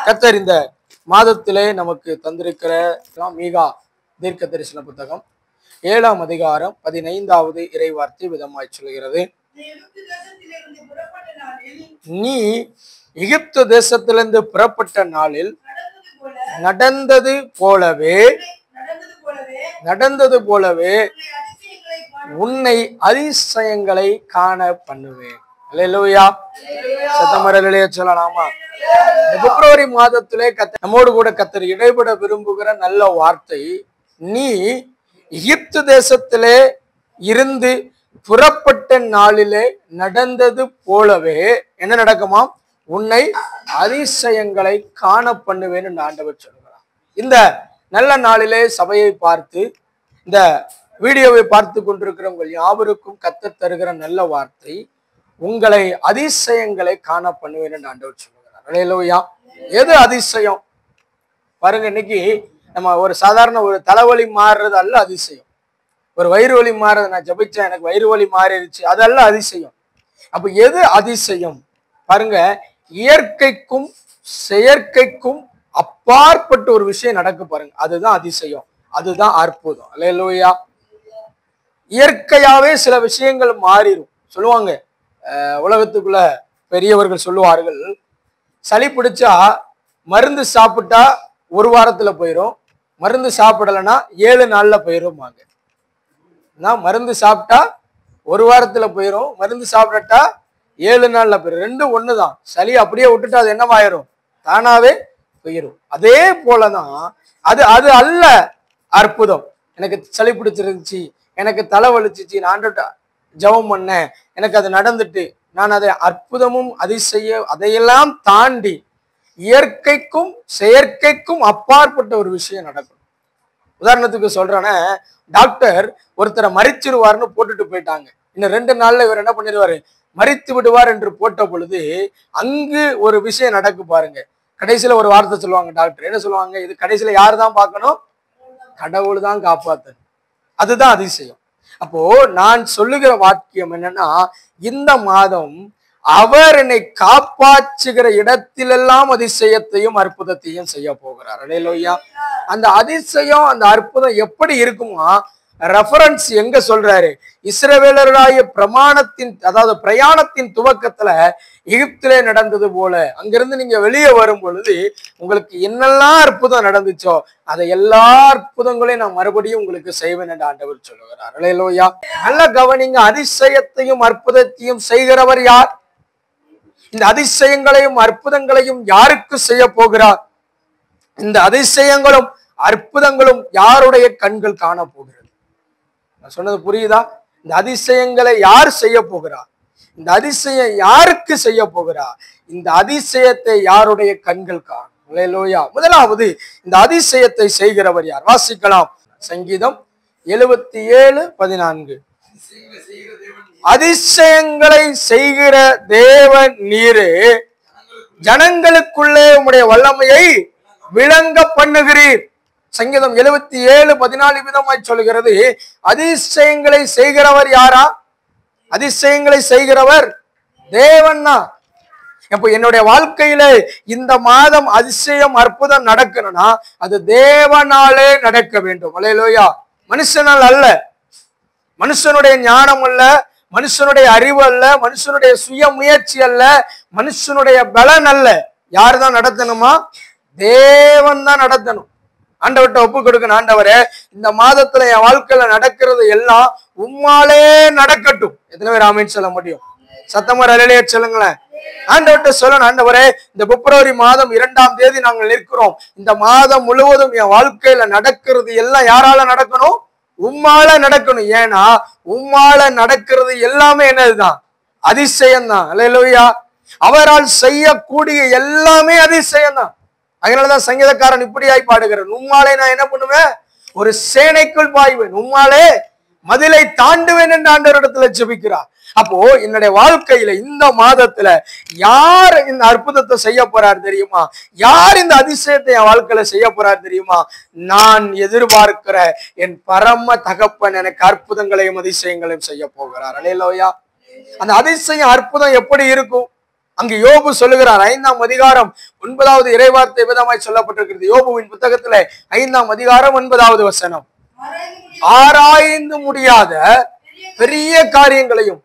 கர்த்தர் இந்த மாதத்திலே நமக்கு தந்திருக்கிற மீகா தீர்க்க தரிசன புத்தகம் 7ஆம் அதிகாரம் 15வது இறைவார்த்தை விதமாய் சொல்கிறது, நீ எகிப்து தேசத்திலிருந்து புறப்பட்ட நாளில் நடந்தது போலவே உன்னை அதிசயங்களை காண பண்ணுவேன். அல்லேலூயா. சத்தமரலையே சொல்லலாமா? பிப்ரவரி மாதத்திலே நம்மோடு கூட கர்த்தர் இடைபட விரும்புகிற நல்ல வார்த்தை, நீ எகிப்து தேசத்திலே இருந்து புறப்பட்ட நாளிலே நடந்தது போலவே என்ன நடக்குமாம்? உன்னை அதிசயங்களை காண பண்ணுவேன் என்று ஆண்டவர் சொல்கிறார். இந்த நல்ல நாளிலே சபையை பார்த்து இந்த வீடியோவை பார்த்து கொண்டிருக்கிற உங்கள் யாவருக்கும் கர்த்தர் தருகிற நல்ல வார்த்தை, உங்களை அதிசயங்களை காண பண்ணுவேன் என்று ஆண்டவர் சொல்கிறார். அல்லேலூயா. எது அதிசயம் பாருங்க, இன்னைக்கு நம்ம ஒரு சாதாரண ஒரு தலைவலி மாறுறது அல்ல அதிசயம். ஒரு வயிறு வலி மாறுறது, நான் ஜபிச்சேன் எனக்கு வயிறு வலி மாறிடுச்சு, அதல்ல அதிசயம். அப்ப எது அதிசயம் பாருங்க, இயற்கைக்கும் செயற்கைக்கும் அப்பாற்பட்ட ஒரு விஷயம் நடக்கு பாருங்க, அதுதான் அதிசயம், அதுதான் அற்புதம். அல்லேலூயா. இயற்கையாவே சில விஷயங்கள் மாறிடும். சொல்லுவாங்க, உலகத்துக்குள்ள பெரியவர்கள் சொல்லுவார்கள், சளி பிடிச்சா மருந்து சாப்பிட்டா ஒரு வாரத்துல போயிடும், மருந்து சாப்பிடலைன்னா 7 நாள்ல போயிடும்பாங்க. மருந்து சாப்பிட்டா ஒரு வாரத்துல போயிடும், மருந்து சாப்பிடட்டா 7 நாள்ல போயிடும். ரெண்டும் ஒண்ணுதான். சளி அப்படியே விட்டுட்டு அது என்னவாயிரும்? தானாவே போயிடும். அதே போலதான் அது அது அல்ல அற்புதம். எனக்கு சளி பிடிச்சிருந்துச்சு, எனக்கு தலை வலிச்சிச்சு, நான் ஜெபம் பண்ணேன், எனக்கு அது நடந்துட்டு, நான் அதை அற்புதமும் அதையெல்லாம் தாண்டி இயற்கைக்கும் செயற்கைக்கும் அப்பாற்பட்ட ஒரு விஷயம் நடக்கும். உதாரணத்துக்கு சொல்றேன்னா, டாக்டர் ஒருத்தரை மறிச்சிருவார்னு போட்டுட்டு போயிட்டாங்க. இன்னும் 2 நாள்ல இவர் என்ன பண்ணிடுவாரு? மறித்து விடுவார் என்று போட்ட பொழுது அங்கு ஒரு விஷயம் நடக்கு பாருங்க. கடைசியில ஒரு வார்த்தை சொல்லுவாங்க டாக்டர். என்ன சொல்லுவாங்க? இது கடைசியில யாரு தான் பார்க்கணும்? கடவுள் தான் காப்பாத்தணும். அதுதான் அதிசயம். அப்போ நான் சொல்லுகிற வாக்கியம் என்னன்னா, இந்த மாதம் அவர் என்னை காப்பாற்றுகிற இடத்திலெல்லாம் அதிசயத்தையும் அற்புதத்தையும் செய்ய போகிறார். அல்லேலூயா. அந்த அதிசயம் அந்த அற்புதம் எப்படி இருக்குமா? ரெஃபரன்ஸ் எங்க சொல்றாரு? இஸ்ரவேலராய பிரயாணத்தின் துவக்கத்துல எகிப்திலே நடந்தது போல, அங்கிருந்து நீங்க வெளியே வரும் பொழுது உங்களுக்கு என்னெல்லாம் அற்புதம் நடந்துச்சோ அதை எல்லா அற்புதங்களையும் நான் மறுபடியும் உங்களுக்கு செய்வேன் என்று ஆண்டவர் சொல்லுகிறார். அல்லேலூயா. நல்ல கவனிங்க, அதிசயத்தையும் அற்புதத்தையும் செய்கிறவர் யார்? இந்த அதிசயங்களையும் அற்புதங்களையும் யாருக்கு செய்ய போகிறார்? இந்த அதிசயங்களும் அற்புதங்களும் யாருடைய கண்கள் காண போகிறது? நான் சொன்னது புரியுதா? இந்த அதிசயங்களை யார் செய்ய போகிறார்? இந்த அதிசயம் யாருக்கு செய்ய போகிறார்? இந்த அதிசயத்தை யாருடைய கண்கள் காணும்? அல்லேலூயா. முதலாவது இந்த அதிசயத்தை செய்கிறவர் யார்? வாசிக்கலாம். சங்கீதம் 77:14. அதிசயங்களை செய்கிற தேவன் நீரே, ஜனங்களுக்குள்ளே உம்முடைய வல்லமையை விளங்க பண்ணுகிறீர். சங்கீதம் 77:14 விதமாய் சொல்கிறது, அதிசயங்களை செய்கிறவர் யாரா? அதிசயங்களை செய்கிறவர் தேவன்னா. அப்போ என்னுடைய வாழ்க்கையில இந்த மாதம் அதிசயம் அற்புதம் நடக்கணும்னா அது தேவனாலே நடக்க வேண்டும். அல்லேலூயா. மனுஷனால் அல்ல, மனுஷனுடைய ஞானம் அல்ல, மனுஷனுடைய அறிவு அல்ல, மனுஷனுடைய சுய முயற்சி அல்ல, மனுஷனுடைய பலன் அல்ல. யாரு தான் நடத்தணுமா? தேவன் தான் நடத்தணும். ஆண்டவர்கிட்ட ஒப்பு கொடுக்கணும். ஆண்டவரே, இந்த மாதத்துல என் வாழ்க்கையில நடக்கிறது எல்லாம் உம்மாலே நடக்கட்டும். எத்தனை பேர் ஆமீன் சொல்ல முடியும்? சத்தமா அல்லேலூயா சொல்லுங்களேன். ஆண்டவர்கிட்ட சொல்லணும், ஆண்டவரே, இந்த பிப்ரவரி மாதம் 2ஆம் தேதி நாங்கள் நிற்கிறோம். இந்த மாதம் முழுவதும் என் வாழ்க்கையில நடக்கிறது எல்லாம் யாரால நடக்கணும்? உம்மால நடக்கணும். ஏன்னா உம்மால நடக்கிறது எல்லாமே என்னதுதான்? அதிசயம் தான். அல்லேலூயா. அவரால் செய்யக்கூடிய எல்லாமே அதிசயம் தான். அதனாலதான் சங்கீதக்காரன் இப்படியாய் பாடுகிறார், உம்மாலே நான் என்ன பண்ணுவேன்? ஒரு சேனைக்குள் பாய்வேன், உம்மாலே மதிலை தாண்டுவேன் என்று ஆண்டவரிடத்துல ஜெபிக்கிறார். அப்போ என்னுடைய வாழ்க்கையில இந்த மாதத்துல யார் இந்த அற்புதத்தை செய்ய போறார் தெரியுமா? யார் இந்த அதிசயத்தை என் வாழ்க்கையில செய்ய போறார் தெரியுமா? நான் எதிர்பார்க்கிற என் பரம தகப்பன் எனக்கு அற்புதங்களையும் அதிசயங்களையும் செய்ய போகிறார். அல்லேலூயா. அந்த அதிசயம் அற்புதம் எப்படி இருக்கும்? அங்கு யோபு சொல்லுகிறார் 5ஆம் அதிகாரம் 9வது இறைவார்த்தை விதமாய் சொல்லப்பட்டிருக்கிறது. யோபுவின் புத்தகத்துல 5ஆம் அதிகாரம் 9வது வசனம். ஆராய்ந்து முடியாத பெரிய காரியங்களையும்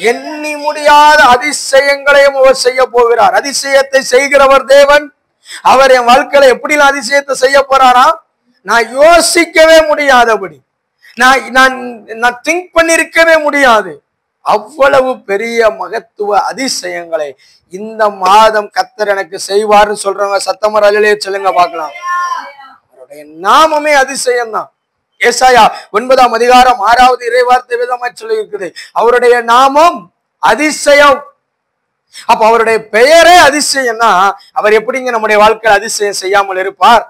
எண்ணி முடியாத அதிசயங்களையும் அவர் செய்ய போகிறார். அதிசயத்தை செய்கிறவர் தேவன். அவர் என் வாழ்க்கையில எப்படிலாம் அதிசயத்தை செய்ய போறாரா, நான் யோசிக்கவே முடியாதபடி, நான் திங்க் பண்ணிருக்கவே முடியாது. அவ்வளவு பெரிய மகத்துவ அதிசயங்களை இந்த மாதம் கர்த்தர் எனக்கு செய்வார்னு சொல்றவங்க சத்தமர் அல்லேலூயா சொல்லுங்க பார்க்கலாம். அவருடைய நாமமே அதிசயம் தான். ஏசாயா 9ஆம் அதிகாரம் 6வது இறைவார்த்தை விதமாய் சொல்லி இருக்குது, அவருடைய நாமம் அதிசயம். அப்ப அவருடைய பெயரே அதிசயம்னா அவர் எப்படிங்க நம்முடைய வாழ்க்கையில் அதிசயம் செய்யாமல் இருப்பார்?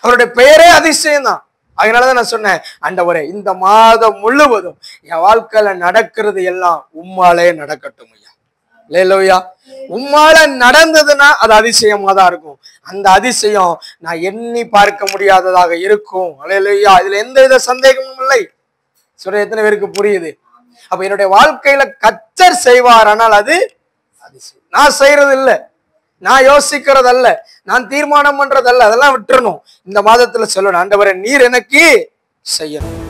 அவருடைய பெயரே அதிசயம் தான். அதனாலதான் நான் சொன்னேன், ஆண்டவரே இந்த மாதம் முழுவதும் என் வாழ்க்கையில நடக்கிறது எல்லாம் உம்மாலே நடக்கட்டும் ஐயா. அல்லேலூயா. உம்மால நடந்ததுன்னா அது அதிசயமா தான் இருக்கும். அந்த அதிசயம் நான் எண்ணி பார்க்க முடியாததாக இருக்கும். அல்லேலூயா. இதுல எந்த வித சந்தேகமும் இல்லை. சொல்ற எத்தனை பேருக்கு புரியுது? அப்ப என்னுடைய வாழ்க்கையில கர்த்தர் செய்வார், ஆனால் அது அதிசயம். நான் செய்யறது இல்லை, நான் யோசிக்கிறதல்ல, நான் தீர்மானம் பண்றதல்ல. அதெல்லாம் விட்டுறணும். இந்த மாதத்துல சொல்லணும், ஆண்டவரே நீர் எனக்கு செய்யணும்.